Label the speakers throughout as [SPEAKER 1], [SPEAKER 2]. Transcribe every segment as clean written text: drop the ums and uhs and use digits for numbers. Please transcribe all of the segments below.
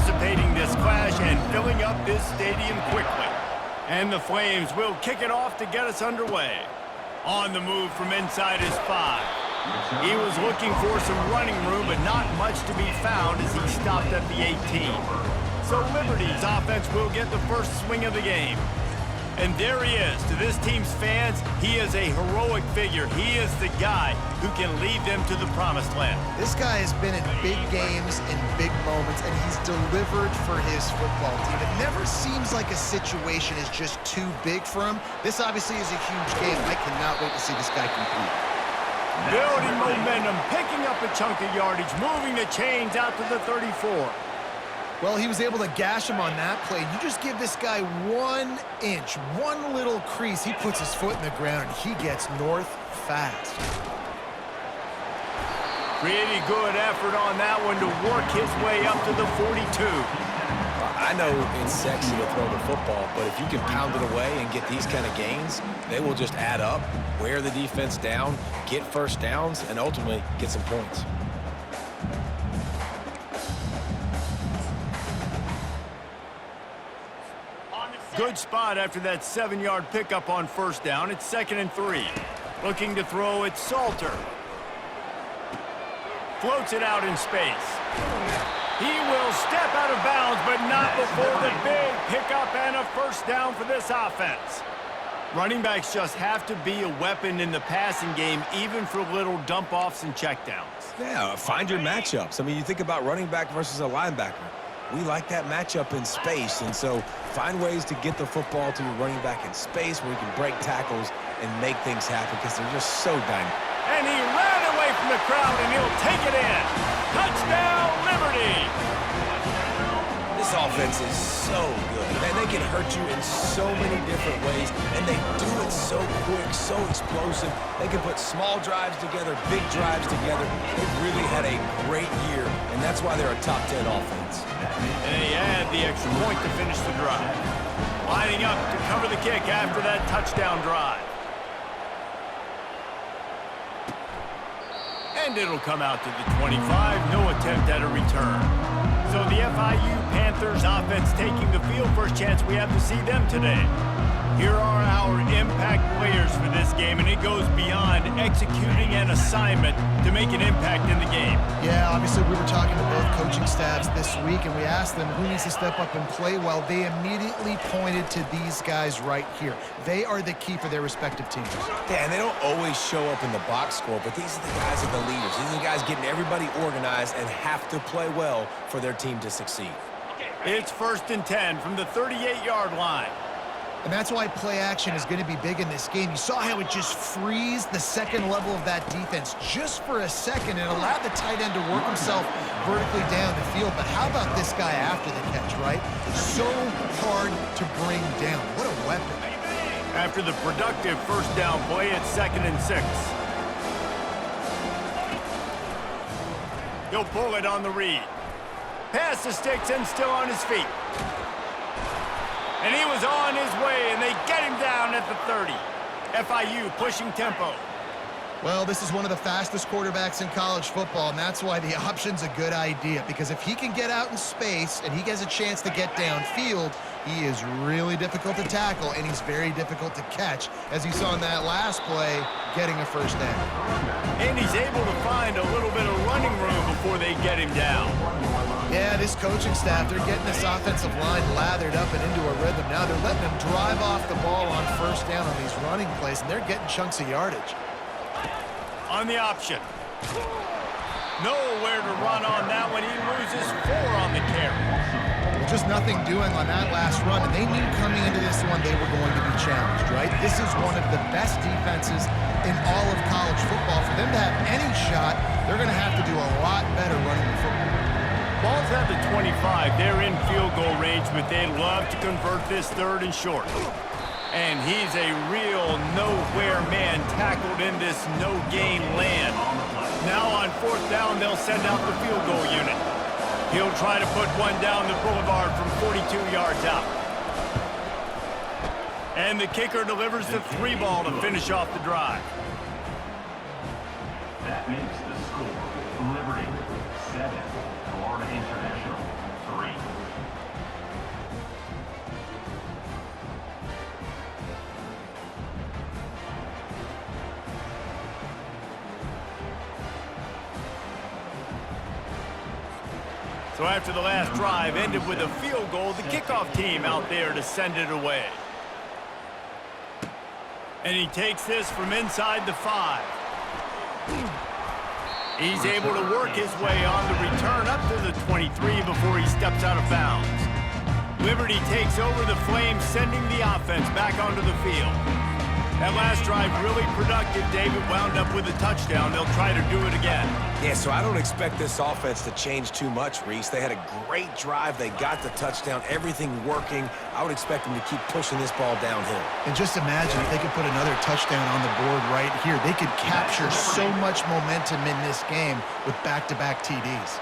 [SPEAKER 1] anticipating this clash and filling up this stadium quickly. And the Flames will kick it off to get us underway. On the move from inside his 5. He was looking for some running room, but not much to be found as he stopped at the 18. So Liberty's offense will get the first swing of the game. And there he is. To this team's fans, he is a heroic figure. He is the guy who can lead them to the promised land.
[SPEAKER 2] This guy has been in big games and big moments, and he's delivered for his football team. It never seems like a situation is just too big for him. This obviously is a huge game. I cannot wait to see this guy compete.
[SPEAKER 1] Building momentum, picking up a chunk of yardage, moving the chains out to the 34.
[SPEAKER 2] Well, he was able to gash him on that play. You just give this guy 1 inch, one little crease. He puts his foot in the ground, and he gets north fast.
[SPEAKER 1] Pretty good effort on that one to work his way up to the 42.
[SPEAKER 3] I know it's sexy to throw the football, but if you can pound it away and get these kind of gains, they will just add up, wear the defense down, get first downs, and ultimately get some points.
[SPEAKER 1] Good spot after that 7-yard pickup on first down. It's 2nd and 3. Looking to throw it, Salter. Floats it out in space. He will step out of bounds, but not before the big pickup and a first down for this offense. Running backs just have to be a weapon in the passing game, even for little dump-offs and checkdowns.
[SPEAKER 3] Yeah, find your matchups. I mean, you think about running back versus a linebacker. We like that matchup in space, and so find ways to get the football to your running back in space where you can break tackles and make things happen because they're just so dynamic.
[SPEAKER 1] And he ran away from the crowd, and he'll take it in. Touchdown, Liberty!
[SPEAKER 3] This offense is so good. Man, they can hurt you in so many different ways, and they do it so quick, so explosive. They can put small drives together, big drives together. They've really had a great year, and that's why they're a top 10 offense.
[SPEAKER 1] And they add the extra point to finish the drive. Lining up to cover the kick after that touchdown drive. And it'll come out to the 25. No attempt at a return. So the FIU Panthers offense taking the field. First chance we have to see them today. Here are our impact players for this game, and it goes beyond executing an assignment to make an impact in the game.
[SPEAKER 2] Yeah, obviously we were talking to both coaching staffs this week, and we asked them who needs to step up and play well. They immediately pointed to these guys right here. They are the key for their respective teams.
[SPEAKER 3] Yeah, and they don't always show up in the box score, but these are the guys that are the leaders. These are the guys getting everybody organized and have to play well for their team to succeed.
[SPEAKER 1] It's 1st and 10 from the 38-yard line.
[SPEAKER 2] And that's why play action is going to be big in this game. You saw how it just frees the second level of that defense just for a second and allowed the tight end to work himself vertically down the field. But how about this guy after the catch, right? So hard to bring down. What a weapon.
[SPEAKER 1] After the productive first down play, it's 2nd and 6. He'll pull it on the read. Pass the sticks and still on his feet. And he was on his way, and they get him down at the 30. FIU pushing tempo.
[SPEAKER 2] Well, this is one of the fastest quarterbacks in college football, and that's why the option's a good idea, because if he can get out in space and he gets a chance to get downfield, he is really difficult to tackle, and he's very difficult to catch, as you saw in that last play, getting a first down.
[SPEAKER 1] And he's able to find a little bit of running room before they get him down.
[SPEAKER 2] Yeah, this coaching staff, they're getting this offensive line lathered up and into a rhythm. Now they're letting them drive off the ball on first down on these running plays, and they're getting chunks of yardage.
[SPEAKER 1] On the option. Nowhere to run on that one. He loses 4 on the carry.
[SPEAKER 2] Well, just nothing doing on that last run, and they knew coming into this one they were going to be challenged, right? This is one of the best defenses in all of college football. For them to have any shot, they're going to have to do a lot better running the football.
[SPEAKER 1] Ball's at the 25. They're in field goal range, but they'd love to convert this 3rd and short. And he's a real nowhere man tackled in this no-gain land. Now on 4th down, they'll send out the field goal unit. He'll try to put one down the boulevard from 42 yards out. And the kicker delivers the 3 ball to finish off the drive.
[SPEAKER 4] That makes the score Liberty 7, Florida International 3.
[SPEAKER 1] So after the last drive ended with a field goal, the kickoff team out there to send it away. And he takes this from inside the 5. He's able to work his way on the return up to the 23 before he steps out of bounds. Liberty takes over the Flames, sending the offense back onto the field. That last drive really productive. David wound up with a touchdown. They'll try to do it again.
[SPEAKER 3] Yeah, so I don't expect this offense to change too much, Reese. They had a great drive. They got the touchdown. Everything working. I would expect them to keep pushing this ball downhill.
[SPEAKER 2] And just imagine if they could put another touchdown on the board right here. They could capture so much momentum in this game with back-to-back TDs.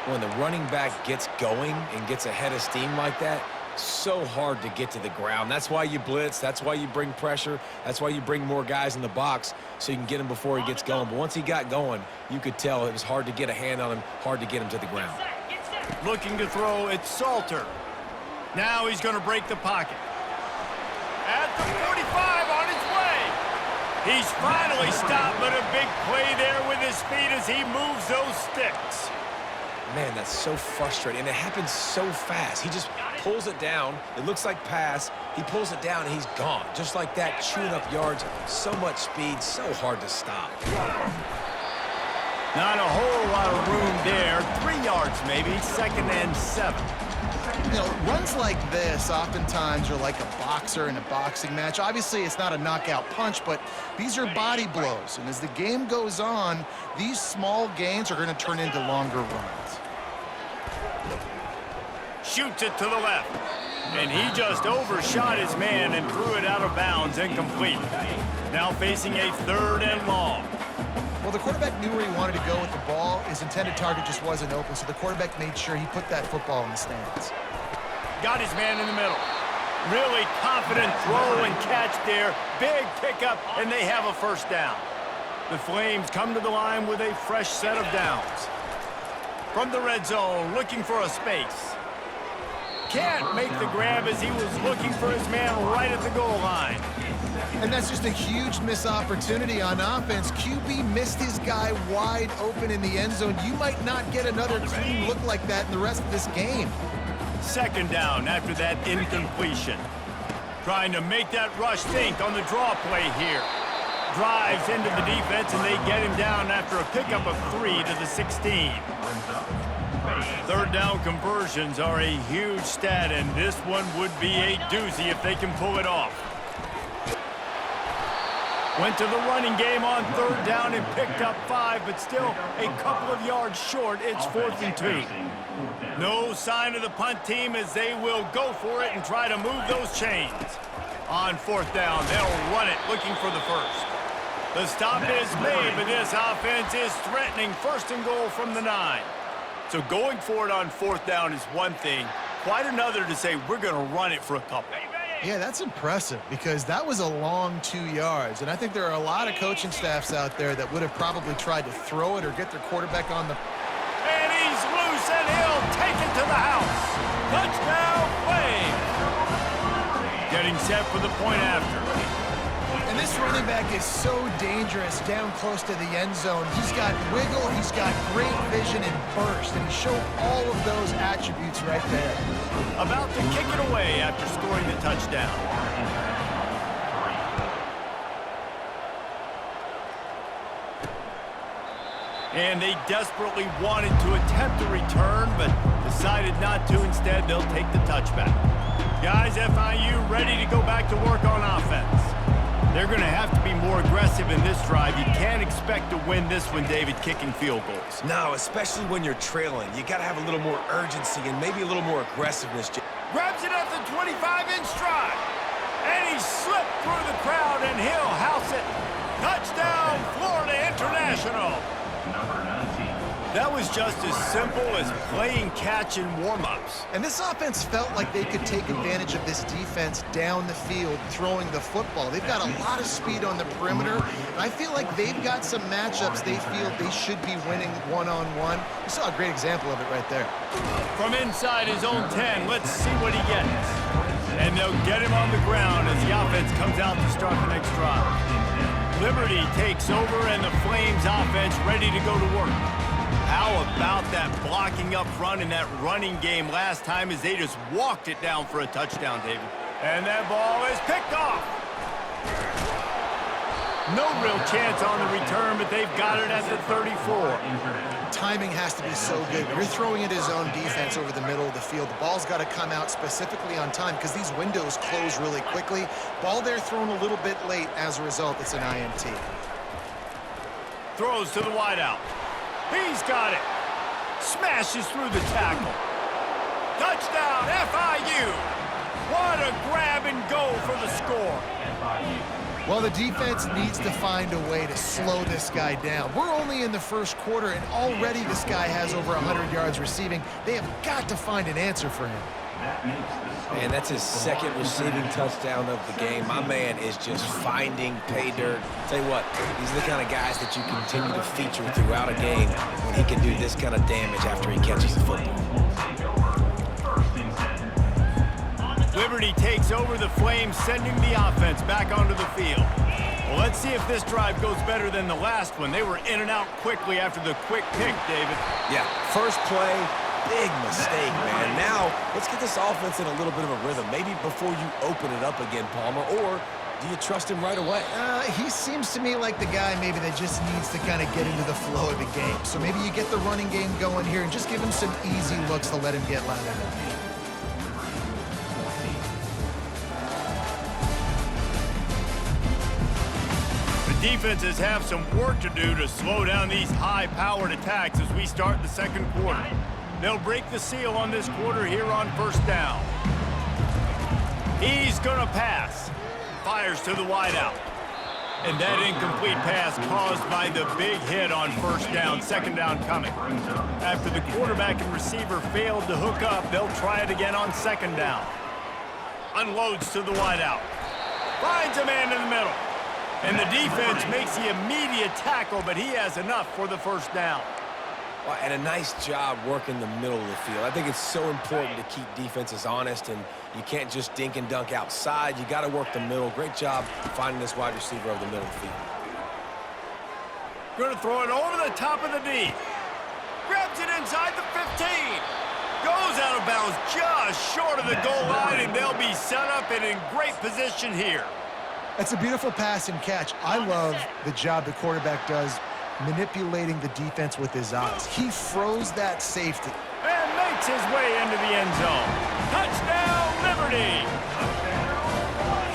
[SPEAKER 3] When the running back gets going and gets ahead of steam like that, so hard to get to the ground. That's why you blitz. That's why you bring pressure. That's why you bring more guys in the box so you can get him before he gets going. But once he got going, you could tell it was hard to get a hand on him, hard to get him to the ground.
[SPEAKER 1] Looking to throw, it's Salter. Now he's going to break the pocket. At the 45 on his way. He's finally stopped, but a big play there with his speed as he moves those sticks.
[SPEAKER 3] Man, that's so frustrating, and it happens so fast. He just pulls it down. It looks like pass. He pulls it down, and he's gone. Just like that, chewing up yards. So much speed, so hard to stop.
[SPEAKER 1] Not a whole lot of room there. 3 yards maybe, 2nd and 7.
[SPEAKER 2] You know, runs like this oftentimes are like a boxer in a boxing match. Obviously, it's not a knockout punch, but these are body blows. And as the game goes on, these small gains are going to turn into longer runs.
[SPEAKER 1] Shoots it to the left. And he just overshot his man and threw it out of bounds, incomplete. Now facing a 3rd and long.
[SPEAKER 2] Well, the quarterback knew where he wanted to go with the ball. His intended target just wasn't open, so the quarterback made sure he put that football in the stands.
[SPEAKER 1] Got his man in the middle. Really confident throw and catch there. Big pickup, and they have a 1st down. The Flames come to the line with a fresh set of downs. From the red zone, looking for a space. Can't make the grab as he was looking for his man right at the goal line.
[SPEAKER 2] And that's just a huge missed opportunity on offense. QB missed his guy wide open in the end zone. You might not get another clean look like that in the rest of this game.
[SPEAKER 1] 2nd down after that incompletion. Trying to make that rush think on the draw play here. Drives into the defense, and they get him down after a pickup of 3 to the 16. 3rd down conversions are a huge stat, and this one would be a doozy if they can pull it off. Went to the running game on 3rd down and picked up 5, but still a couple of yards short. It's 4th and 2. No sign of the punt team as they will go for it and try to move those chains. On 4th down, they'll run it, looking for the 1st. The stop is made, but this offense is threatening 1st and goal from the 9. So going for it on 4th down is one thing. Quite another to say we're going to run it for a couple.
[SPEAKER 2] Yeah, that's impressive because that was a long 2 yards. And I think there are a lot of coaching staffs out there that would have probably tried to throw it or get their quarterback on the...
[SPEAKER 1] And he's loose, and he'll take it to the house. Touchdown, Flames. Getting set for the point after.
[SPEAKER 2] And this running back is so dangerous down close to the end zone. He's got wiggle, he's got great vision and burst, and he showed all of those attributes right there.
[SPEAKER 1] About to kick it away after scoring the touchdown. And they desperately wanted to attempt a return, but decided not to. Instead, they'll take the touchback. Guys, FIU ready to go back to work on offense. They're going to have to be more aggressive in this drive. You can't expect to win this one, David, kicking field goals.
[SPEAKER 3] No, especially when you're trailing. You got to have a little more urgency and maybe a little more aggressiveness.
[SPEAKER 1] Grabs it at the 25-inch stride. And he slipped through the crowd, and he'll house it. Touchdown, Florida International. That was just as simple as playing catch in warm-ups.
[SPEAKER 2] And this offense felt like they could take advantage of this defense down the field, throwing the football. They've got a lot of speed on the perimeter, and I feel like they've got some matchups they feel they should be winning one-on-one. We saw a great example of it right there.
[SPEAKER 1] From inside his own 10, let's see what he gets. And they'll get him on the ground as the offense comes out to start the next drive. Liberty takes over, and the Flames offense ready to go to work. how about that blocking up front and that running game last time as they just walked it down for a touchdown, David? And that ball is picked off. No real chance on the return, but they've got it at the 34.
[SPEAKER 2] Timing has to be so good. You're throwing at his own defense over the middle of the field. The ball's got to come out specifically on time because these windows close really quickly. Ball there thrown a little bit late. As a result, it's an INT.
[SPEAKER 1] Throws to the wideout. He's got it. Smashes through the tackle. Touchdown, FIU. What a grab and go for the score.
[SPEAKER 2] Well, the defense needs to find a way to slow this guy down. We're only in the first quarter, and already this guy has over 100 yards receiving. They have got to find an answer for him.
[SPEAKER 3] Man, that's his second receiving touchdown of the game. My man is just finding pay dirt. Tell you what, these are the kind of guys that you continue to feature throughout a game when he can do this kind of damage after he catches the football.
[SPEAKER 1] Liberty takes over the Flames, sending the offense back onto the field. Well, let's see if this drive goes better than the last one. They were in and out quickly after the quick pick, David.
[SPEAKER 3] Yeah, first play, big mistake, man. Now, let's get this offense in a little bit of a rhythm. Maybe before you open it up again, Palmer, or do you trust him right away?
[SPEAKER 2] He seems to me like the guy maybe that just needs to kind of get into the flow of the game. So maybe you get the running game going here and just give him some easy looks to let him get loud enough.
[SPEAKER 1] Defenses have some work to do to slow down these high-powered attacks as we start the second quarter. They'll break the seal on this quarter here on first down. He's going to pass. Fires to the wideout. And that incomplete pass caused by the big hit on first down, second down coming. After the quarterback and receiver failed to hook up, they'll try it again on second down. Unloads to the wideout. Finds a man in the middle. And the defense makes the immediate tackle, but he has enough for the first down.
[SPEAKER 3] Well, and a nice job working the middle of the field. I think it's so important to keep defenses honest, and you can't just dink and dunk outside. You got to work the middle. Great job finding this wide receiver over the middle of the field.
[SPEAKER 1] Going to throw it over the top of the D. Grabs it inside the 15. Goes out of bounds just short of the goal line, and they'll be set up and in great position here.
[SPEAKER 2] That's a beautiful pass and catch. I love the job the quarterback does manipulating the defense with his eyes. He froze that safety.
[SPEAKER 1] And makes his way into the end zone. Touchdown, Liberty!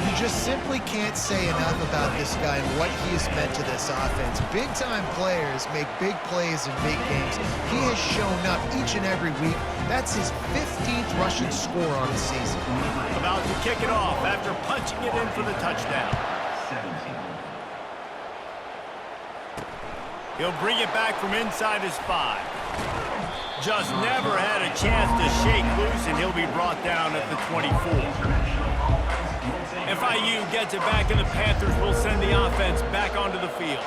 [SPEAKER 2] You just simply can't say enough about this guy and what he has meant to this offense. Big-time players make big plays in big games. He has shown up each and every week. That's his 15th rushing score on the season.
[SPEAKER 1] About to kick it off after punching it in for the touchdown. He'll bring it back from inside his 5. Just never had a chance to shake loose, and he'll be brought down at the 24. FIU gets it back, and the Panthers will send the offense back onto the field.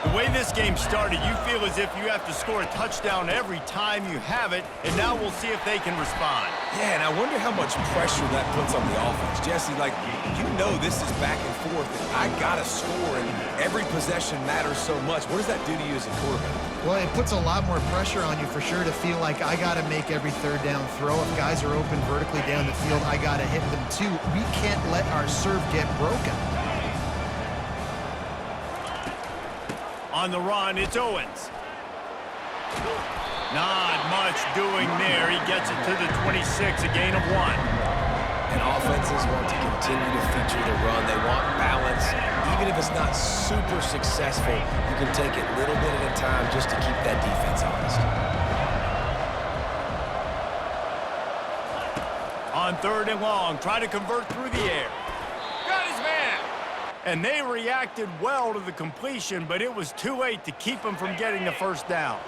[SPEAKER 1] The way this game started, you feel as if you have to score a touchdown every time you have it, and now we'll see if they can respond.
[SPEAKER 3] Yeah, and I wonder how much pressure that puts on the offense. Jesse, like, you know this is back and forth, and I got to score, and every possession matters so much. What does that do to you as a quarterback?
[SPEAKER 2] Well, it puts a lot more pressure on you for sure to feel like I got to make every third down throw. If guys are open vertically down the field, I got to hit them too. We can't let our serve get broken.
[SPEAKER 1] On the run, it's Owens. Not much doing there. He gets it to the 26, a gain of 1.
[SPEAKER 3] And offenses want to continue to feature the run. They want balance. Even if it's not super successful, you can take it little bit at a time just to keep that defense honest.
[SPEAKER 1] On third and long, try to convert through the air. Got his man! And they reacted well to the completion, but it was too late to keep them from getting the first down.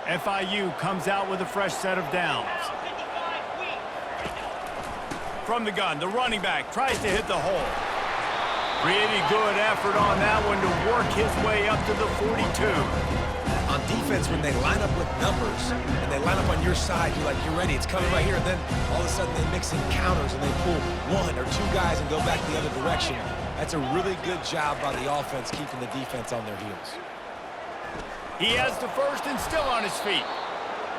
[SPEAKER 1] FIU comes out with a fresh set of downs. From the gun, the running back tries to hit the hole. Pretty good effort on that one to work his way up to the 42.
[SPEAKER 3] On defense, when they line up with numbers and they line up on your side, you're like, you're ready, it's coming right here. And then all of a sudden they mix in counters and they pull 1 or 2 guys and go back the other direction. That's a really good job by the offense keeping the defense on their heels.
[SPEAKER 1] He has the first and still on his feet.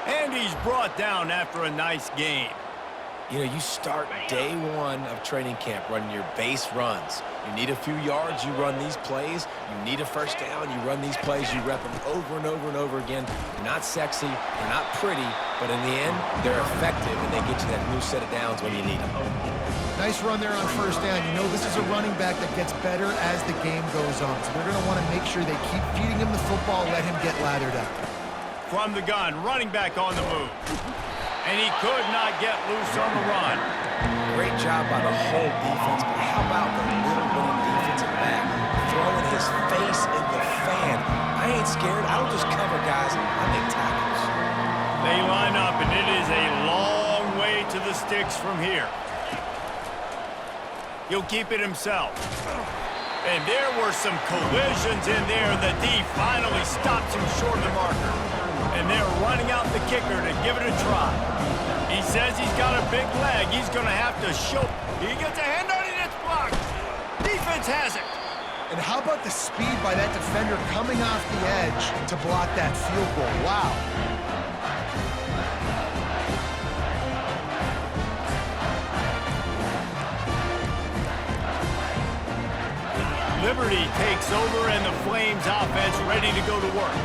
[SPEAKER 1] And he's brought down after a nice gain.
[SPEAKER 3] You know, you start day one of training camp running your base runs. You need a few yards, you run these plays. You need a first down, you run these plays. You rep them over and over and over again. They're not sexy, they're not pretty, but in the end, they're effective, and they get you that new set of downs when you need them.
[SPEAKER 2] Nice run there on first down. You know, this is a running back that gets better as the game goes on. So they're going to want to make sure they keep feeding him the football, let him get lathered up.
[SPEAKER 1] From the gun, running back on the move. And he could not get loose on the run.
[SPEAKER 3] Great job by the whole defense, but how about the little bitty defensive back throwing his face in the fan? I ain't scared. I don't just cover guys. I make tackles.
[SPEAKER 1] They line up, and it is a long way to the sticks from here. He'll keep it himself. And there were some collisions in there. The D finally stops him short of the marker. And they're running out the kicker to give it a try. He says he's got a big leg. He's going to have to show. He gets a hand on it, it's blocked. Defense has it.
[SPEAKER 2] And how about the speed by that defender coming off the edge to block that field goal? Wow.
[SPEAKER 1] Liberty takes over, and the Flames offense ready to go to work.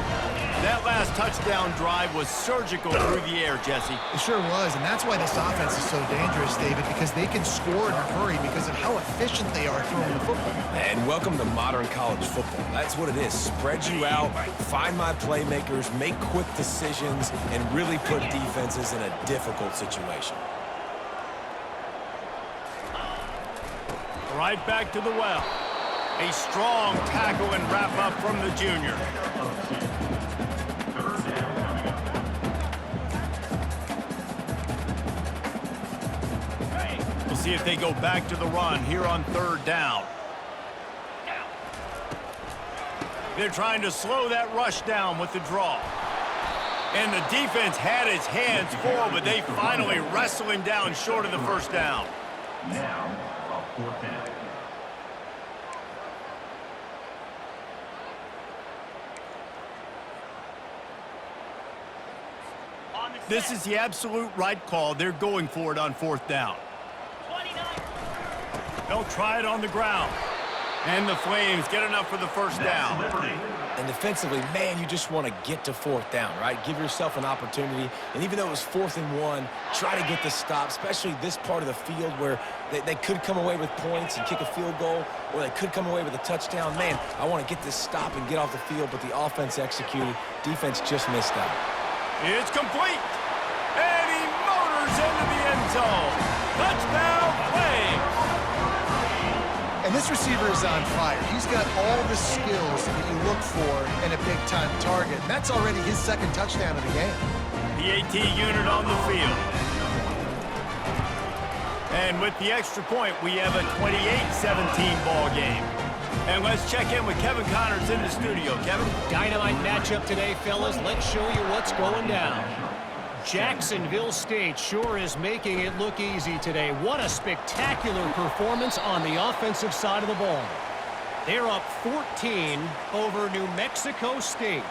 [SPEAKER 1] That last touchdown drive was surgical through the air, Jesse.
[SPEAKER 2] It sure was, and that's why this offense is so dangerous, David, because they can score in a hurry because of how efficient they are throwing the football.
[SPEAKER 3] And welcome to modern college football. That's what it is. Spread you out, find my playmakers, make quick decisions, and really put defenses in a difficult situation.
[SPEAKER 1] Right back to the well. A strong tackle and wrap up from the junior. We'll see if they go back to the run here on third down. They're trying to slow that rush down with the draw. And the defense had its hands full, but they finally wrestle him down short of the first down.
[SPEAKER 4] Now, a fourth down.
[SPEAKER 1] This is the absolute right call. They're going for it on fourth down. They'll try it on the ground. And the Flames get enough for the first down.
[SPEAKER 3] And defensively, man, you just want to get to fourth down, right? Give yourself an opportunity. And even though it was 4th and 1, try to get the stop, especially this part of the field where they could come away with points and kick a field goal, or they could come away with a touchdown. Man, I want to get this stop and get off the field, but the offense executed. Defense just missed out.
[SPEAKER 1] It's complete. And he motors into the end zone. Touchdown, Flames.
[SPEAKER 2] And this receiver is on fire. He's got all the skills that you look for in a big-time target. And that's already his 2nd touchdown of the game.
[SPEAKER 1] The AT unit on the field. And with the extra point, we have a 28-17 ball game. And let's check in with Kevin Connors in the studio. Kevin?
[SPEAKER 5] Dynamite matchup today, fellas. Let's show you what's going down. Jacksonville State sure is making it look easy today. What a spectacular performance on the offensive side of the ball. They're up 14 over New Mexico State.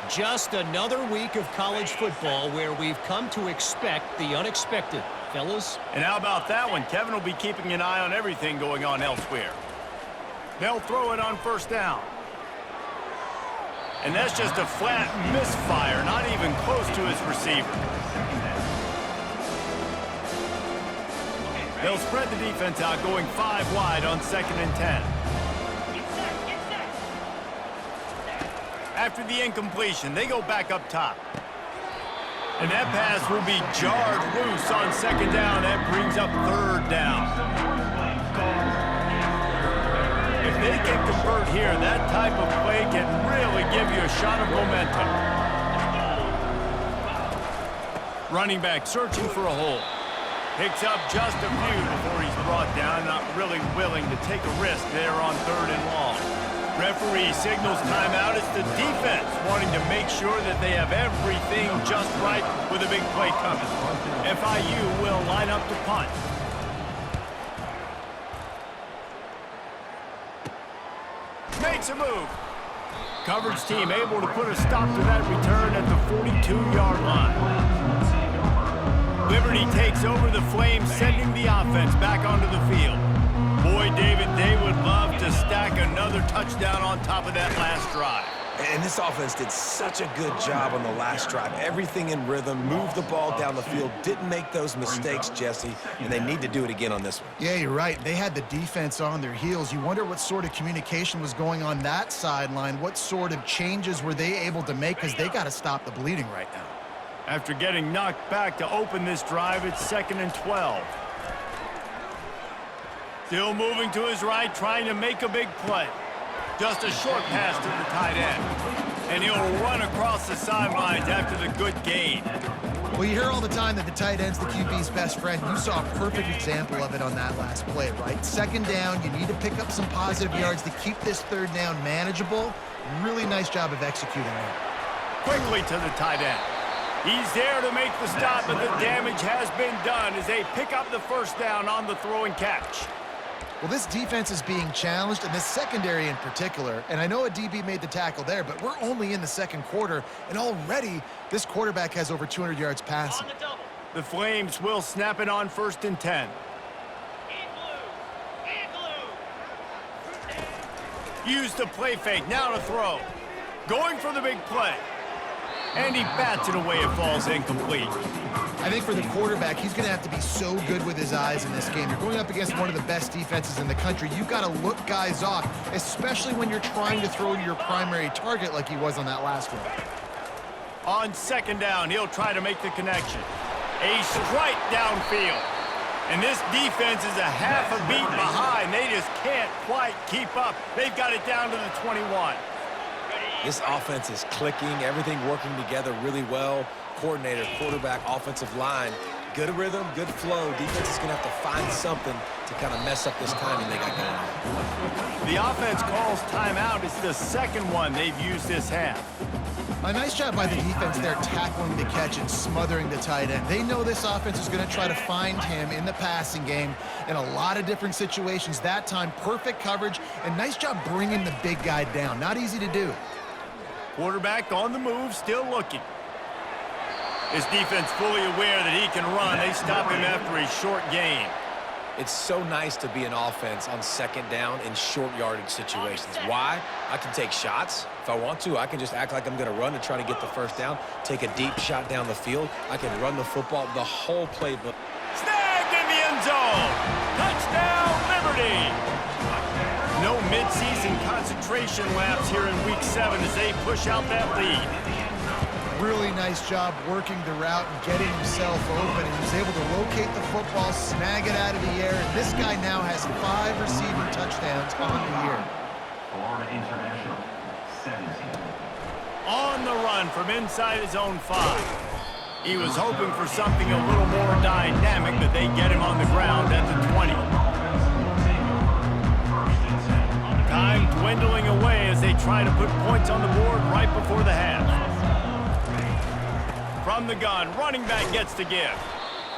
[SPEAKER 5] Just another week of college football where we've come to expect the unexpected. Fellas?
[SPEAKER 1] And how about that one? Kevin will be keeping an eye on everything going on elsewhere. They'll throw it on first down. And that's just a flat misfire, not even close to his receiver. They'll spread the defense out, going 5 wide on 2nd and 10. After the incompletion, they go back up top. And that pass will be jarred loose on 2nd down. That brings up 3rd down. If they can convert here, that type of play can really give you a shot of momentum. Running back searching for a hole. Picks up just a few before he's brought down. Not really willing to take a risk there on 3rd and long. Referee signals timeout. It's the defense wanting to make sure that they have everything just right with a big play coming. FIU will line up to punt. Makes a move. Coverage team able to put a stop to that return at the 42-yard line. Liberty takes over the Flames, sending the offense back onto the field. Boy, David, they would love to stack another touchdown on top of that last drive.
[SPEAKER 3] And this offense did such a good job on the last drive. Everything in rhythm, moved the ball down the field, didn't make those mistakes, Jesse, and they need to do it again on this one.
[SPEAKER 2] Yeah, you're right. They had the defense on their heels. You wonder what sort of communication was going on that sideline. What sort of changes were they able to make, because they got to stop the bleeding right now.
[SPEAKER 1] After getting knocked back to open this drive, it's 2nd and 12. Still moving to his right, trying to make a big play. Just a short pass to the tight end. And he'll run across the sidelines after the good gain.
[SPEAKER 2] Well, you hear all the time that the tight end's the QB's best friend. You saw a perfect example of it on that last play, right? 2nd down, you need to pick up some positive yards to keep this 3rd down manageable. Really nice job of executing there.
[SPEAKER 1] Quickly to the tight end. He's there to make the stop, but the damage has been done as they pick up the 1st down on the throw and catch.
[SPEAKER 2] Well, this defense is being challenged, and this secondary in particular. And I know a DB made the tackle there, but we're only in the 2nd quarter, and already this quarterback has over 200 yards passing.
[SPEAKER 1] The Flames will snap it on 1st and 10. Use the play fake, now to throw. Going for the big play. And he bats it away, it falls incomplete.
[SPEAKER 2] I think for the quarterback, he's going to have to be so good with his eyes in this game. You're going up against one of the best defenses in the country. You've got to look guys off, especially when you're trying to throw to your primary target like he was on that last one.
[SPEAKER 1] On 2nd down, he'll try to make the connection. A strike downfield. And this defense is a half a beat behind. They just can't quite keep up. They've got it down to the 21.
[SPEAKER 3] This offense is clicking, everything working together really well. Coordinator, quarterback, offensive line, good rhythm, good flow. Defense is going to have to find something to kind of mess up this timing they got going on.
[SPEAKER 1] The offense calls timeout. It's the 2nd one they've used this half.
[SPEAKER 2] A nice job by the defense there, tackling the catch and smothering the tight end. They know this offense is going to try to find him in the passing game in a lot of different situations. That time, perfect coverage, and nice job bringing the big guy down. Not easy to do.
[SPEAKER 1] Quarterback on the move, still looking. His defense fully aware that he can run. They stop him after a short gain.
[SPEAKER 3] It's so nice to be an offense on 2nd down in short yardage situations. Why? I can take shots. If I want to, I can just act like I'm going to run and try to get the 1st down, take a deep shot down the field. I can run the football, the whole playbook.
[SPEAKER 1] Snagged in the end zone. Touchdown, Liberty. No midseason concentration laps here in Week 7 as they push out that lead.
[SPEAKER 2] Really nice job working the route and getting himself open. He was able to locate the football, snag it out of the air, and this guy now has 5 receiving touchdowns on the year.
[SPEAKER 4] Florida International, 17.
[SPEAKER 1] On the run from inside his own 5. He was hoping for something a little more dynamic, but they get him on the ground at the 20. Time dwindling away as they try to put points on the board right before the half. From the gun, running back gets to give.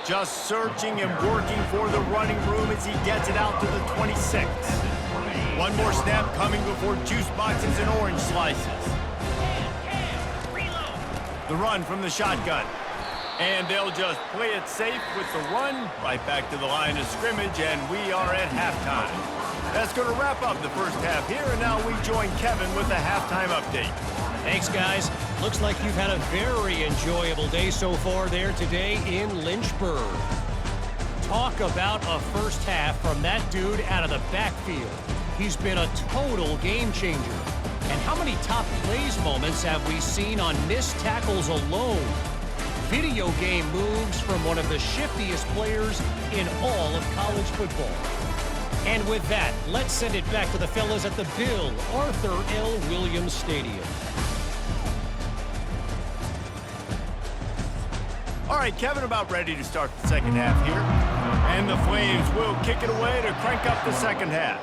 [SPEAKER 1] Just searching and working for the running room as he gets it out to the 26. One more snap coming before juice boxes and orange slices. The run from the shotgun. And they'll just play it safe with the run right back to the line of scrimmage, and we are at halftime. That's going to wrap up the 1st half here, and now we join Kevin with the halftime update.
[SPEAKER 5] Thanks, guys. Looks like you've had a very enjoyable day so far there today in Lynchburg. Talk about a 1st half from that dude out of the backfield. He's been a total game changer. And how many top plays moments have we seen on missed tackles alone? Video game moves from one of the shiftiest players in all of college football. And with that, let's send it back to the fellas at the Bill Arthur L. Williams Stadium.
[SPEAKER 1] All right, Kevin, about ready to start the 2nd half here. And the Flames will kick it away to crank up the 2nd half.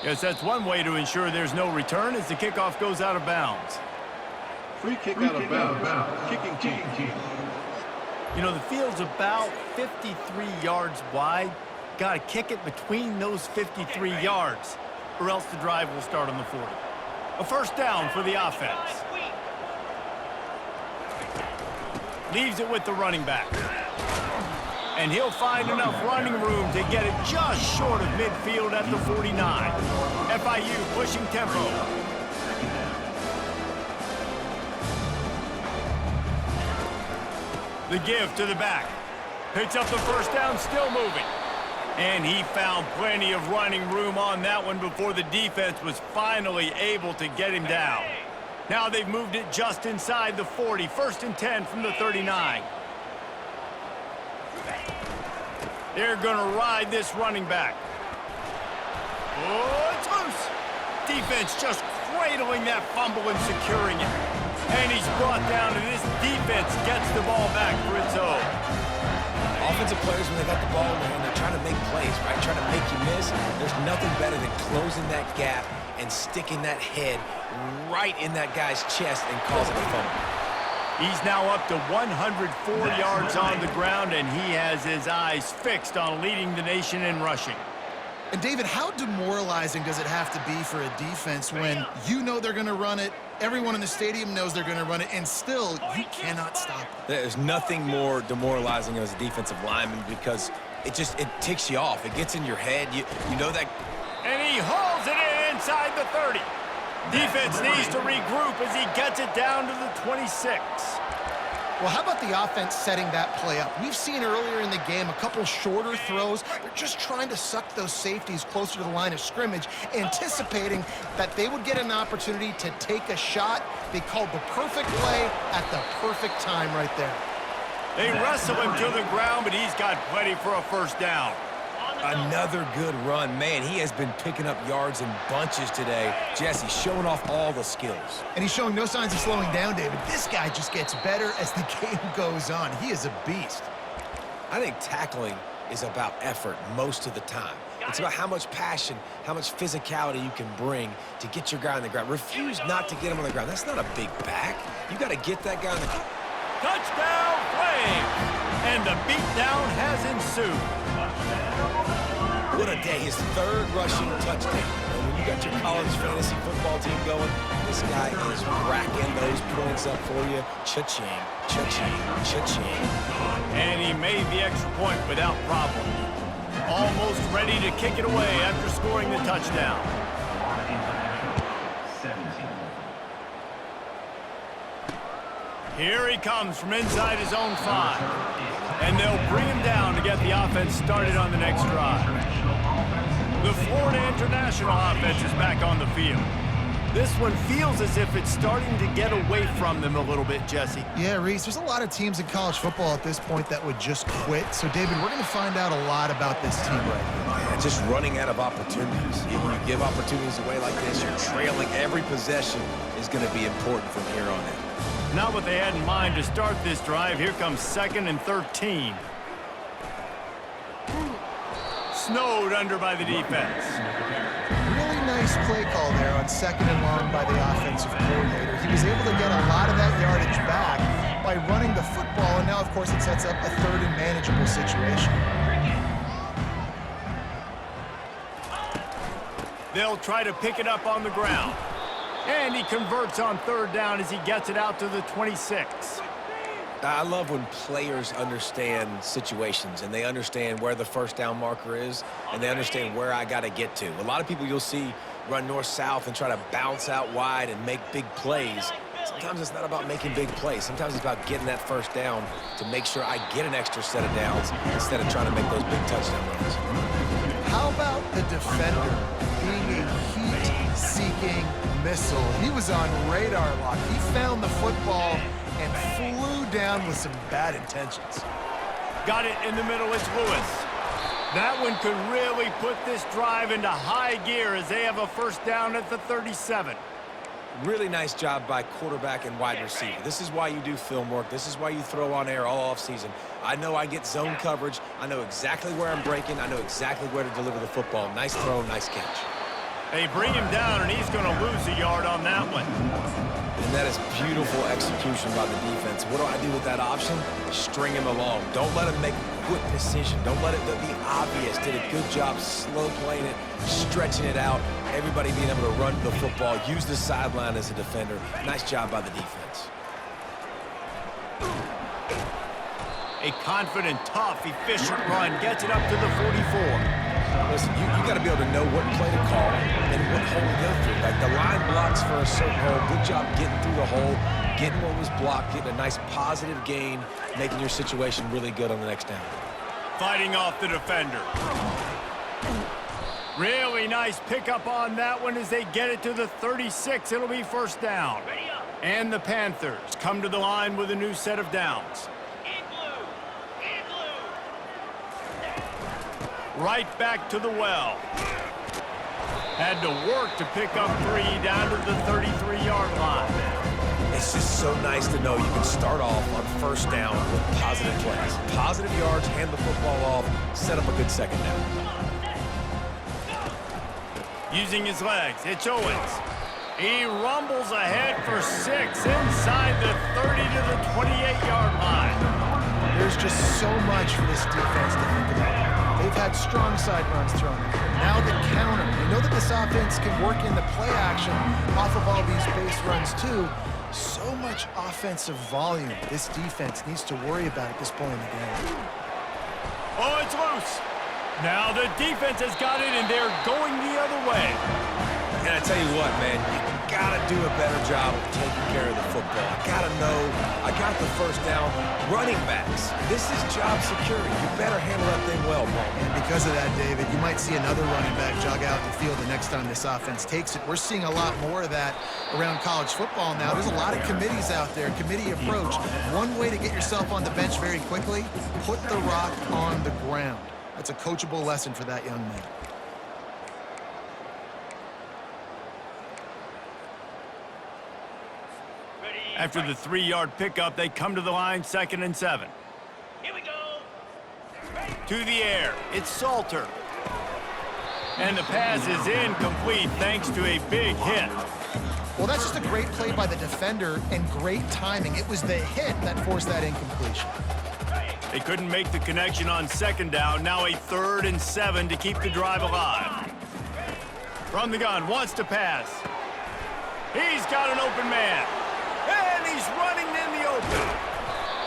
[SPEAKER 1] Yes, that's one way to ensure there's no return as the kickoff goes out of bounds.
[SPEAKER 6] Free kick out of bounds. Kicking team.
[SPEAKER 1] You know, the field's about 53 yards wide. Got to kick it between those 53 yards, or else the drive will start on the 40. A first down for the offense. Leaves it with the running back. And he'll find enough running room to get it just short of midfield at the 49. FIU pushing tempo. The give to the back. Picks up the first down, still moving. And he found plenty of running room on that one before the defense was finally able to get him down. Now they've moved it just inside the 40. First and 10 from the 39. They're going to ride this running back. Oh, it's loose. Defense just cradling that fumble and securing it. And he's brought down, and this defense gets the ball back for its own.
[SPEAKER 3] Offensive players, when they got the ball in their hand, they're trying to make plays, right? Trying to make you miss. There's nothing better than closing that gap and sticking that head right in that guy's chest and causing a fumble.
[SPEAKER 1] He's now up to 104 yards on the ground, and he has his eyes fixed on leading the nation in rushing.
[SPEAKER 2] And, David, how demoralizing does it have to be for a defense when you know they're going to run it, everyone in the stadium knows they're going to run it, and still you cannot stop it?
[SPEAKER 3] There's nothing more demoralizing as a defensive lineman because it ticks you off. It gets in your head. You know that.
[SPEAKER 1] And he hauls it in inside the 30. Defense needs to regroup as he gets it down to the 26.
[SPEAKER 2] Well, how about the offense setting that play up? We've seen earlier in the game a couple shorter throws. They're just trying to suck those safeties closer to the line of scrimmage, anticipating that they would get an opportunity to take a shot. They called the perfect play at the perfect time right there.
[SPEAKER 1] They wrestle him to the ground, but he's got plenty for a first down.
[SPEAKER 3] Another good run. Man, he has been picking up yards in bunches today. Jesse showing off all the skills.
[SPEAKER 2] And he's showing no signs of slowing down, David. This guy just gets better as the game goes on. He is a beast.
[SPEAKER 3] I think tackling is about effort most of the time. It's about how much passion, how much physicality you can bring to get your guy on the ground. Refuse not to get him on the ground. That's not a big back. You got to get that guy on the ground.
[SPEAKER 1] Touchdown, Flames! And the beatdown has ensued.
[SPEAKER 3] What a day. His third rushing touchdown. And when you got your college fantasy football team going, this guy is racking those points up for you. Cha-ching, cha-ching, cha-ching.
[SPEAKER 1] And he made the extra point without problem. Almost ready to kick it away after scoring the touchdown. Here he comes from inside his own 5. And they'll bring him down to get the offense started on the next drive. The Florida International offense is back on the field. This one feels as if it's starting to get away from them a little bit, Jesse.
[SPEAKER 2] Yeah, Reese, there's a lot of teams in college football at this point that would just quit. So, David, we're going to find out a lot about this team right now.
[SPEAKER 3] Yeah, just running out of opportunities. If you give opportunities away like this, you're trailing. Every possession is going to be important from here on in.
[SPEAKER 1] Not what they had in mind to start this drive. Here comes 2nd and 13. Snowed under by the defense.
[SPEAKER 2] Really nice play call there on 2nd and long by the offensive coordinator. He was able to get a lot of that yardage back by running the football, and now, of course, it sets up a 3rd and manageable situation.
[SPEAKER 1] They'll try to pick it up on the ground. And he converts on 3rd down as he gets it out to the 26.
[SPEAKER 3] I love when players understand situations and they understand where the first down marker is and they understand where I got to get to. A lot of people you'll see run north-south and try to bounce out wide and make big plays. Sometimes it's not about making big plays. Sometimes it's about getting that first down to make sure I get an extra set of downs instead of trying to make those big touchdown runs.
[SPEAKER 2] How about the defender being a heat-seeking missile? He was on radar lock. He found the football and flew down with some bad intentions.
[SPEAKER 1] Got it in the middle. It's Lewis. That one could really put this drive into high gear as they have a first down at the 37.
[SPEAKER 3] Really nice job by quarterback and wide receiver. This is why you do film work. This is why you throw on air all offseason. I know I get zone coverage. I know exactly where I'm breaking. I know exactly where to deliver the football. Nice throw, nice catch.
[SPEAKER 1] They bring him down, and he's going to lose a yard on that one.
[SPEAKER 3] The And that is beautiful execution by the defense. What do I do with that option? String him along. Don't let him make a quick decision. Don't let it be obvious. Did a good job slow playing it, stretching it out. Everybody being able to run the football, use the sideline as a defender. Nice job by the defense.
[SPEAKER 1] A confident, tough, efficient run gets it up to the 44.
[SPEAKER 3] Listen, you got to be able to know what play to call and what hole to go through. Like the line blocks for a certain hole. Good job getting through the hole, getting what was blocked, getting a nice positive gain, making your situation really good on the next down.
[SPEAKER 1] Fighting off the defender. Really nice pickup on that one as they get it to the 36. It'll be first down. And the Panthers come to the line with a new set of downs. Right back to the well. Had to work to pick up 3 down to the 33-yard line.
[SPEAKER 3] It's just so nice to know you can start off on first down with positive plays. Positive yards, hand the football off, set up a good second down.
[SPEAKER 1] Using his legs, it's Owens. He rumbles ahead for 6 inside the 30 to the 28-yard line.
[SPEAKER 2] There's just so much for this defense to think about. They've had strong side runs thrown at them. Now the counter. You know that this offense can work in the play action off of all these base runs too. So much offensive volume this defense needs to worry about at this point in the game.
[SPEAKER 1] Oh, it's loose. Now the defense has got it, and they're going the other way.
[SPEAKER 3] And I tell you what, man, you got to do a better job of taking care of the football. I got to know, I got the first down. Running backs, this is job security. You better handle that thing well, Paul.
[SPEAKER 2] And because of that, David, you might see another running back jog out in the field the next time this offense takes it. We're seeing a lot more of that around college football now. There's a lot of committees out there, committee approach. One way to get yourself on the bench very quickly, put the rock on the ground. That's a coachable lesson for that young man.
[SPEAKER 1] After the 3-yard pickup, they come to the line, 2nd and 7. Here we go. To the air, it's Salter. And the pass is incomplete thanks to a big hit.
[SPEAKER 2] Well, that's just a great play by the defender and great timing. It was the hit that forced that incompletion.
[SPEAKER 1] They couldn't make the connection on 2nd down. Now a 3rd and 7 to keep the drive alive. From the gun, wants to pass. He's got an open man. And he's running in the open.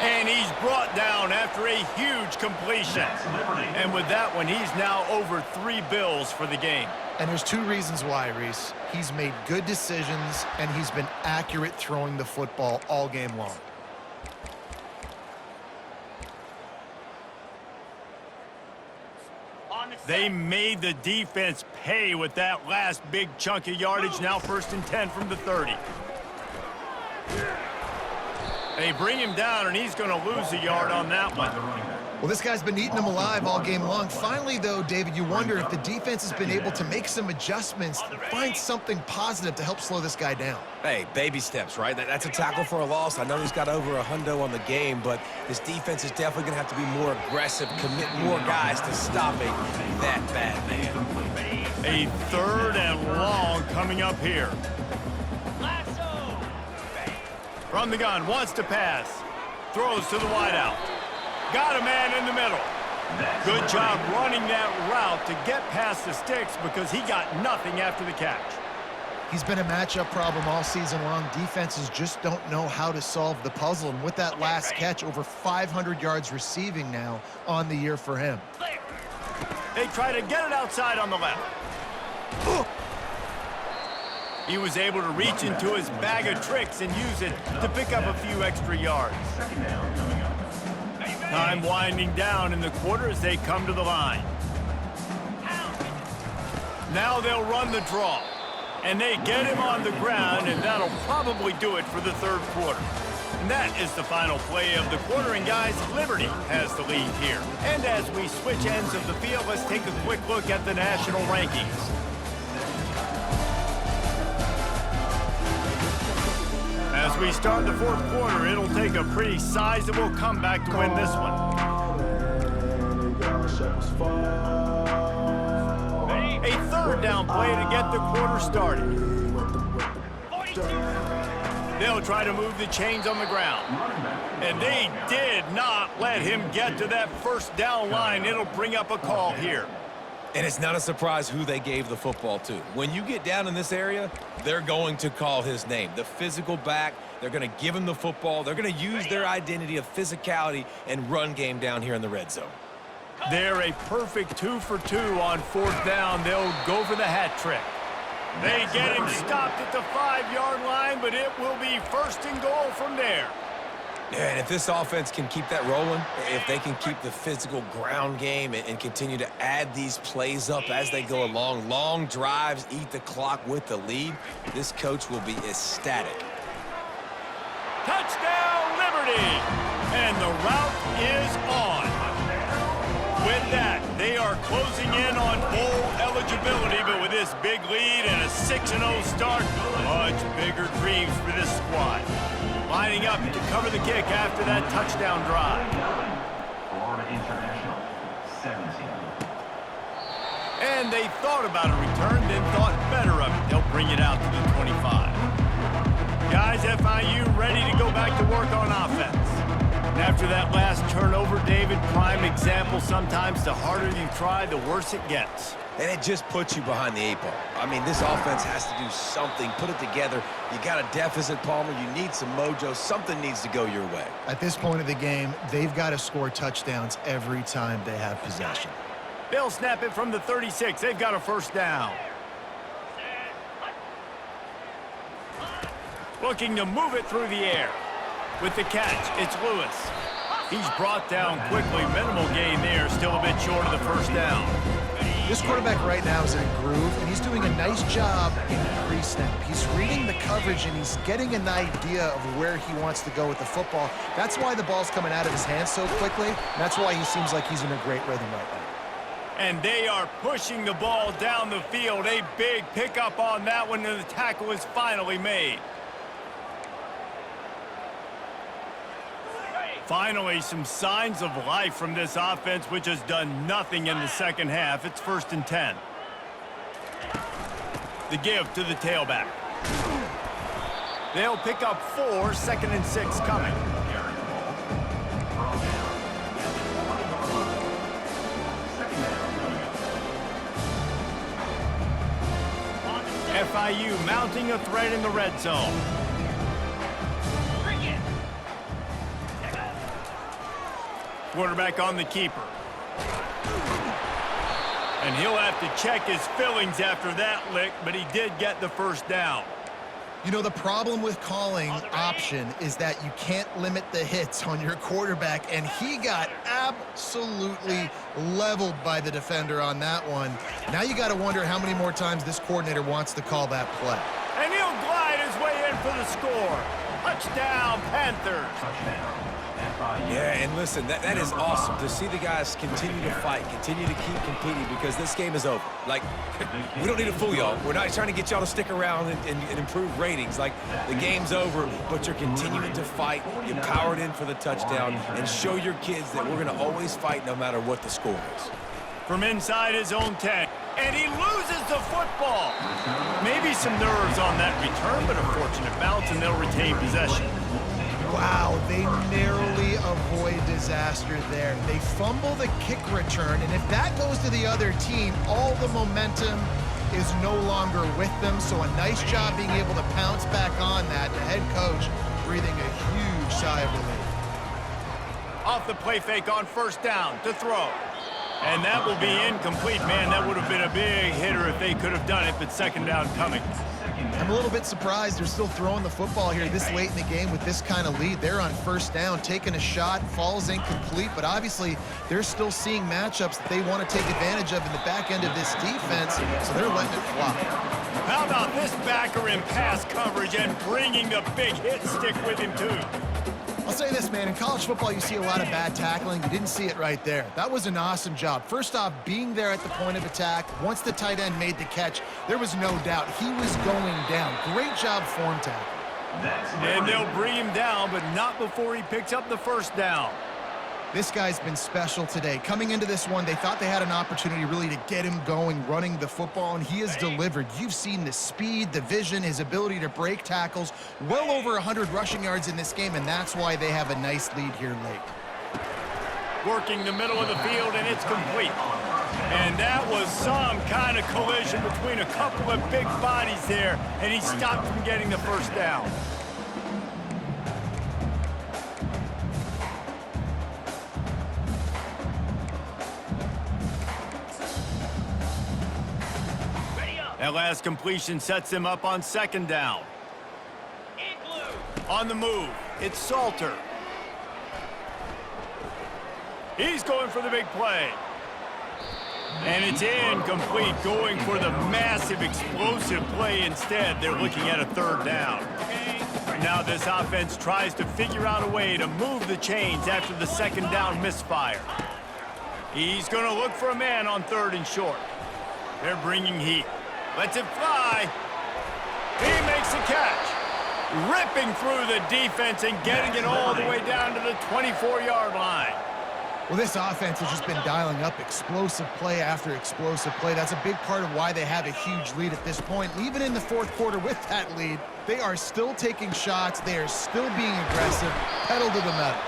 [SPEAKER 1] And he's brought down after a huge completion. And with that one, he's now over 3 bills for the game.
[SPEAKER 2] And there's 2 reasons why, Reese. He's made good decisions, and he's been accurate throwing the football all game long.
[SPEAKER 1] They made the defense pay with that last big chunk of yardage. Now 1st and 10 from the 30. They bring him down, and he's going to lose a yard on that one.
[SPEAKER 2] Well, this guy's been eating them alive all game long. Finally, though, David, you wonder if the defense has been able to make some adjustments, find something positive to help slow this guy down.
[SPEAKER 3] Hey, baby steps, right? That's a tackle for a loss. I know he's got over a hundo on the game, but this defense is definitely going to have to be more aggressive, commit more guys to stopping that bad man.
[SPEAKER 1] A 3rd and long coming up here. From the gun, wants to pass. Throws to the wideout. Got a man in the middle. Good job running that route to get past the sticks because he got nothing after the catch.
[SPEAKER 2] He's been a matchup problem all season long. Defenses just don't know how to solve the puzzle. And with that last catch, over 500 yards receiving now on the year for him.
[SPEAKER 1] They try to get it outside on the left. He was able to reach into his bag of tricks and use it to pick up a few extra yards. Time winding down in the quarter as they come to the line. Now they'll run the draw. And they get him on the ground, and that'll probably do it for the 3rd quarter. And that is the final play of the quarter, and guys, Liberty has the lead here. And as we switch ends of the field, let's take a quick look at the national rankings. As we start the 4th quarter, it'll take a pretty sizable comeback to win this one. A 3rd down play to get the quarter started. They'll try to move the chains on the ground. And they did not let him get to that first down line. It'll bring up a call here.
[SPEAKER 3] And it's not a surprise who they gave the football to. When you get down in this area, they're going to call his name. The physical back, they're going to give him the football. They're going to use their identity of physicality and run game down here in the red zone.
[SPEAKER 1] They're a perfect 2 for 2 on 4th down. They'll go for the hat trick. They get him stopped at the 5-yard line, but it will be 1st and goal from there.
[SPEAKER 3] Yeah, and if this offense can keep that rolling, if they can keep the physical ground game and continue to add these plays up as they go along, long drives, eat the clock with the lead, this coach will be ecstatic.
[SPEAKER 1] Touchdown, Liberty! And the route is on. With that, they are closing in on bowl eligibility, but with this big lead and a 6-0 start, much bigger dreams for this squad. Lining up to cover the kick after that touchdown drive.
[SPEAKER 4] Florida International, 17.
[SPEAKER 1] And they thought about a return, then thought better of it. They'll bring it out to the 25. Guys, FIU ready to go back to work on offense. And after that last turnover, David, prime example, sometimes the harder you try, the worse it gets.
[SPEAKER 3] And it just puts you behind the 8 ball. I mean, this offense has to do something, put it together. You got a deficit, Palmer. You need some mojo. Something needs to go your way.
[SPEAKER 2] At this point of the game, they've got to score touchdowns every time they have possession.
[SPEAKER 1] They'll snap it from the 36. They've got a 1st down. Looking to move it through the air. With the catch, it's Lewis. He's brought down quickly. Minimal gain there. Still a bit short of the 1st down.
[SPEAKER 2] This quarterback right now is in a groove, and he's doing a nice job in pre-snap. He's reading the coverage, and he's getting an idea of where he wants to go with the football. That's why the ball's coming out of his hands so quickly. That's why he seems like he's in a great rhythm right now.
[SPEAKER 1] And they are pushing the ball down the field. A big pickup on that one, and the tackle is finally made. Finally, some signs of life from this offense, which has done nothing in the second half. It's 1st and 10. The give to the tailback. They'll pick up 4, 2nd and 6 coming. FIU mounting a threat in the red zone. Quarterback on the keeper. And he'll have to check his fillings after that lick, but he did get the 1st down.
[SPEAKER 2] You know, the problem with calling option is that you can't limit the hits on your quarterback, and he got absolutely leveled by the defender on that one. Now you got to wonder how many more times this coordinator wants to call that play.
[SPEAKER 1] And he'll glide his way in for the score. Touchdown, Panthers.
[SPEAKER 4] Touchdown.
[SPEAKER 3] Yeah, and listen, that is awesome to see the guys continue to fight, continue to keep competing, because this game is over. Like, we don't need to fool y'all. We're not trying to get y'all to stick around and improve ratings. Like, the game's over, but you're continuing to fight. You powered in for the touchdown, and show your kids that we're going to always fight no matter what the score is.
[SPEAKER 1] From inside his own 10, and he loses the football. Maybe some nerves on that return, but a fortunate bounce, and they'll retain possession.
[SPEAKER 2] Wow, they narrowly avoid disaster there. They fumble the kick return, and if that goes to the other team, all the momentum is no longer with them. So a nice job being able to pounce back on that. The head coach breathing a huge sigh of relief.
[SPEAKER 1] Off the play fake on 1st down to throw. And that will be incomplete. Man, that would have been a big hitter if they could have done it, but 2nd down coming.
[SPEAKER 2] I'm a little bit surprised they're still throwing the football here this late in the game with this kind of lead. They're on 1st down, taking a shot, falls incomplete, but obviously they're still seeing matchups that they want to take advantage of in the back end of this defense, so they're letting it flop.
[SPEAKER 1] How about this backer in pass coverage and bringing the big hit stick with him, too?
[SPEAKER 2] I'll say this, man, in college football, you see a lot of bad tackling. You didn't see it right there. That was an awesome job. First off, being there at the point of attack. Once the tight end made the catch, there was no doubt he was going down. Great job form tackle.
[SPEAKER 1] And they'll bring him down, but not before he picks up the 1st down.
[SPEAKER 2] This guy's been special today. Coming into this one, they thought they had an opportunity really to get him going, running the football, and he has delivered. You've seen the speed, the vision, his ability to break tackles, well over 100 rushing yards in this game, and that's why they have a nice lead here late.
[SPEAKER 1] Working the middle of the field, and it's complete. And that was some kind of collision between a couple of big bodies there, and he stopped from getting the first down. That last completion sets him up on second down. On the move, it's Salter. He's going for the big play. And it's incomplete, going for the massive explosive play instead. They're looking at a third down. Now this offense tries to figure out a way to move the chains after the second down misfire. He's going to look for a man on third and short. They're bringing heat. Lets it fly. He makes the catch. Ripping through the defense and getting it all the way down to the 24-yard line.
[SPEAKER 2] Well, this offense has just been dialing up explosive play after explosive play. That's a big part of why they have a huge lead at this point. Even in the fourth quarter with that lead, they are still taking shots. They are still being aggressive. Pedal to the metal.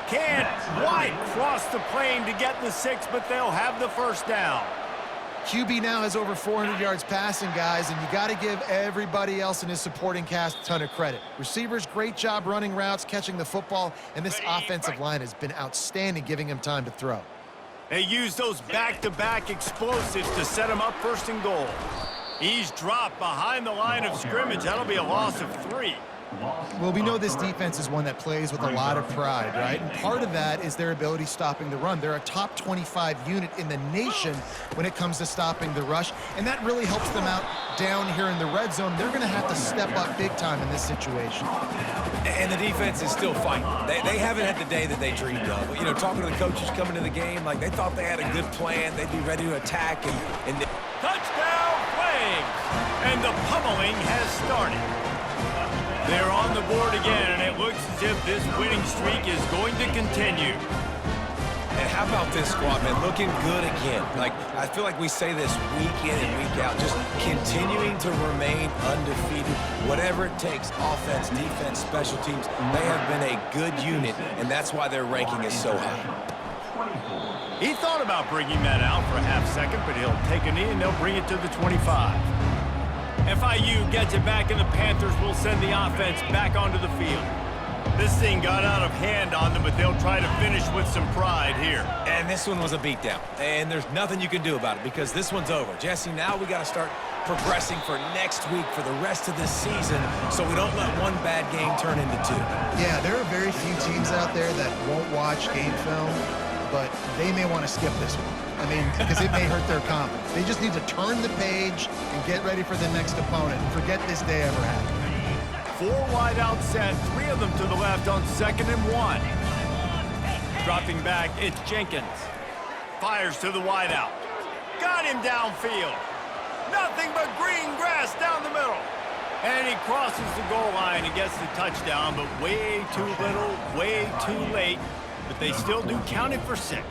[SPEAKER 1] Can't quite cross the plane to get the 6, but they'll have the first down.
[SPEAKER 2] QB now has over 400 yards passing, guys, and you got to give everybody else in his supporting cast a ton of credit. Receivers, great job running routes, catching the football, and this offensive line has been outstanding, giving him time to throw.
[SPEAKER 1] They use those back-to-back explosives to set him up first and goal. He's dropped behind the line of scrimmage. That'll be a loss of 3.
[SPEAKER 2] Well, we know this defense is one that plays with a lot of pride, right? And part of that is their ability stopping the run. They're a top 25 unit in the nation when it comes to stopping the rush, and that really helps them out down here in the red zone. They're going to have to step up big time in this situation.
[SPEAKER 3] And the defense is still fighting. They haven't had the day that they dreamed of. You know, talking to the coaches coming to the game, like they thought they had a good plan. They'd be ready to attack. And
[SPEAKER 1] Touchdown, Flames! And the pummeling has started. They're on the board again, and it looks as if this winning streak is going to continue.
[SPEAKER 3] And how about this squad, man? Looking good again. Like, I feel like we say this week in and week out, just continuing to remain undefeated. Whatever it takes, offense, defense, special teams, they have been a good unit, and that's why their ranking is so high.
[SPEAKER 1] He thought about bringing that out for a half second, but he'll take a knee, and they'll bring it to the 25. FIU gets it back, and the Panthers will send the offense back onto the field. This thing got out of hand on them, but they'll try to finish with some pride here.
[SPEAKER 3] And this one was a beatdown, and there's nothing you can do about it because this one's over. Jesse, now we got to start progressing for next week for the rest of this season so we don't let one bad game turn into 2.
[SPEAKER 2] Yeah, there are very few teams out there that won't watch game film, but they may want to skip this one. I mean, because it may hurt their confidence. They just need to turn the page and get ready for the next opponent and forget this day ever happened.
[SPEAKER 1] 4 wide out set, 3 of them to the left on 2nd and 1. Dropping back, it's Jenkins. Fires to the wide out. Got him downfield. Nothing but green grass down the middle. And he crosses the goal line and gets the touchdown, but way too little, way too late. But they still do count it for 6.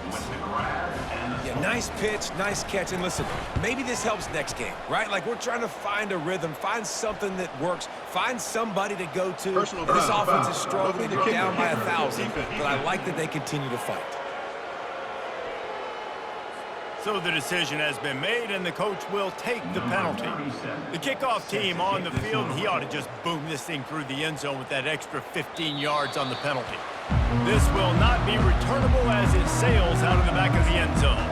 [SPEAKER 3] Yeah, nice pitch, nice catch. And listen, maybe this helps next game, right? Like, we're trying to find a rhythm, find something that works, find somebody to go to. This offense is struggling. They're down by 1,000, but I like that they continue to fight.
[SPEAKER 1] So the decision has been made, and the coach will take the penalty. The kickoff team on the field, and he ought to just boom this thing through the end zone with that extra 15 yards on the penalty. This will not be returnable as it sails out of the back of the end zone.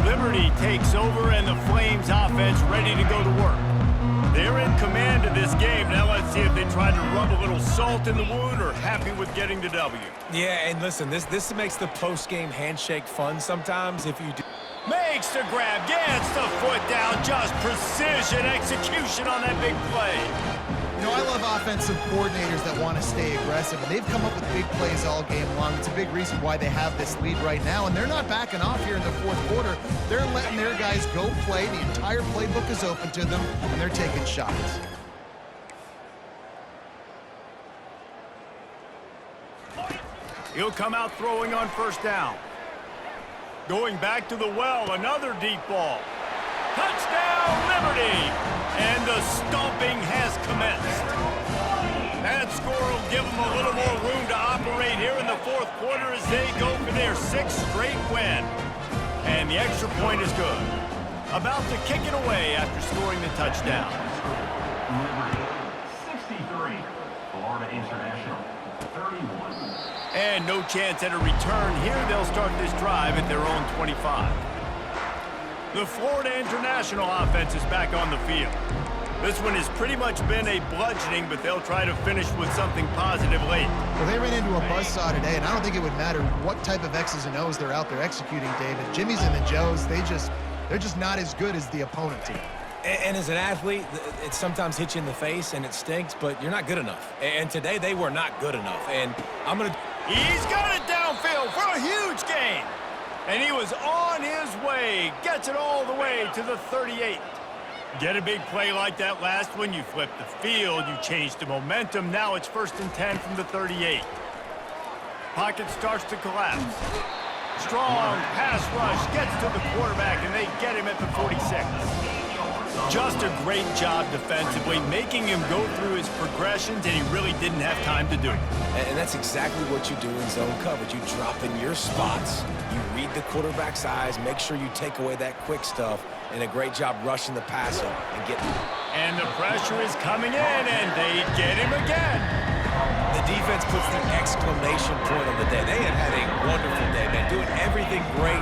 [SPEAKER 1] Liberty takes over, and the Flames offense ready to go to work. They're in command of this game. Now let's see if they try to rub a little salt in the wound or happy with getting the W.
[SPEAKER 3] Yeah, and listen, this makes the post-game handshake fun sometimes if you do.
[SPEAKER 1] Makes the grab, gets the foot down, just precision execution on that big play.
[SPEAKER 2] You know, I love offensive coordinators that want to stay aggressive, and they've come up with big plays all game long. It's a big reason why they have this lead right now, and they're not backing off here in the fourth quarter. They're letting their guys go play. The entire playbook is open to them, and they're taking shots.
[SPEAKER 1] He'll come out throwing on first down. Going back to the well, another deep ball. Touchdown, Liberty! And the stomping has commenced. That score will give them a little more room to operate here in the fourth quarter as they go for their 6th straight win. And the extra point is good. About to kick it away after scoring the touchdown.
[SPEAKER 4] Liberty, 63. Florida International, 31.
[SPEAKER 1] And no chance at a return here. They'll start this drive at their own 25. The Florida International offense is back on the field. This one has pretty much been a bludgeoning, but they'll try to finish with something positive late.
[SPEAKER 2] Well, they ran into a buzzsaw today, and I don't think it would matter what type of X's and O's they're out there executing, David. Jimmy's and the Joes, they're just not as good as the opponent team.
[SPEAKER 3] And as an athlete, it sometimes hits you in the face and it stinks, but you're not good enough. And today they were not good enough. And
[SPEAKER 1] He's got it downfield for a huge gain. And he was on his way. Gets it all the way to the 38. Get a big play like that last one, you flip the field, you change the momentum. Now it's 1st and 10 from the 38. Pocket starts to collapse. Strong pass rush gets to the quarterback, and they get him at the 46. Just a great job defensively, making him go through his progressions, and he really didn't have time to do it.
[SPEAKER 3] And that's exactly what you do in zone coverage. You drop in your spots, you read the quarterback's eyes, make sure you take away that quick stuff, and a great job rushing the passer and getting.
[SPEAKER 1] And the pressure is coming in, and they get him again.
[SPEAKER 3] The defense puts the exclamation point on the day. They had a wonderful day, man, doing everything great.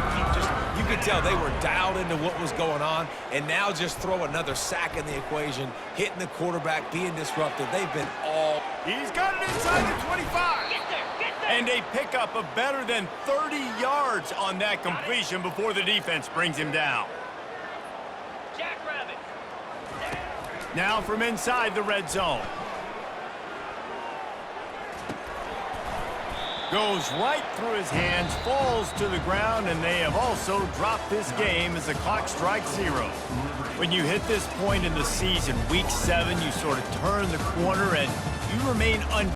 [SPEAKER 3] You could tell they were dialed into what was going on, and now just throw another sack in the equation, hitting the quarterback, being disruptive. They've been all.
[SPEAKER 1] He's got it inside the 25. Get there. And a pickup of better than 30 yards on that completion before the defense brings him down.
[SPEAKER 5] Jackrabbit.
[SPEAKER 1] Now from inside the red zone. Goes right through his hands, falls to the ground, and they have also dropped this game as the clock strikes 0. When you hit this point in the season, week 7, you sort of turn the corner and you remain